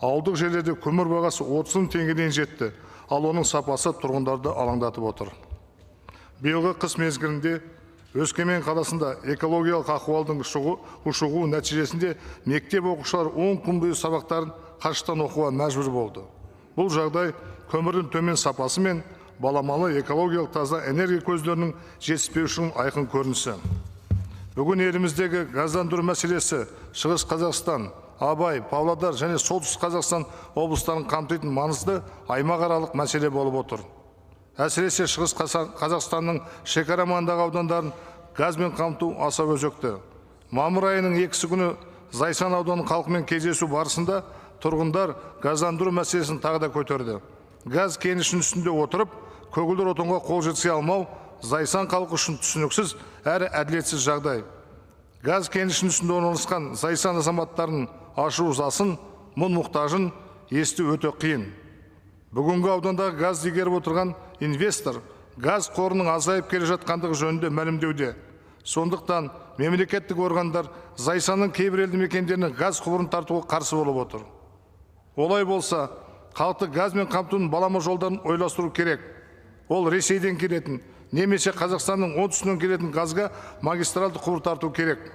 Ауылдық жерлерде көмір бағасы 30 мың теңгеден жетті, ал оның сапасы тұрғындарды алаңдатып отыр. Биылғы қыс мезгілінде Өскемен қаласында экологиялық ахуалдың ушығуы нәтижесінде мектеп оқушылары 10 күн бойы сабақтарын қашықтан оқуға мәжбүр болды. Бұл жағдай көмірдің төмен сапасы мен баламалы экологиялық таза энергия көздерінің жетіспеушілігінің айқын көрінісі. Бүгін еліміздегі газдандыру мәселесі Шығыс Қазақстан, Абай, Павлодар және Солтүстік Қазақстан облыстарын қамтитын маңызды аймақаралық мәселе болып отыр. Әсіресе Шығыс Қазақстанның шекара маңындағы аудандарын газбен қамту аса өзекті. Мамыр айының 2 күні Зайсан ауданының халқымен кездесу барысында тұрғындар газдандыру мәселесін тағы да көтерді. Газ кенішінің үстінде отырып, көгілдір отынға қол жеткізе алмау Зайсан халқы үшін түсініксіз әрі әділетсіз жағдай. Газ кенішінің үстінде орналасқан Зайсан азаматтарының ашу-ызасын, мұң-мұқтажын есту өте қиын. Бүгінгі аудандағы газ игеріп отырған инвестор газ қорының азайып келе жатқандығы жөнінде мәлімдеуде. Сондықтан мемлекеттік органдар Зайсанның кейбір елді мекендеріне газ құбырын тартуға қарсы болып отыр. Олай болса, халықты газбен қамтудың балама жолдарын ойластыру керек. Ол Ресейден келетін, немесе Қазақстанның оңтүстігінен келетін газға магистралды құбыр тарту керек.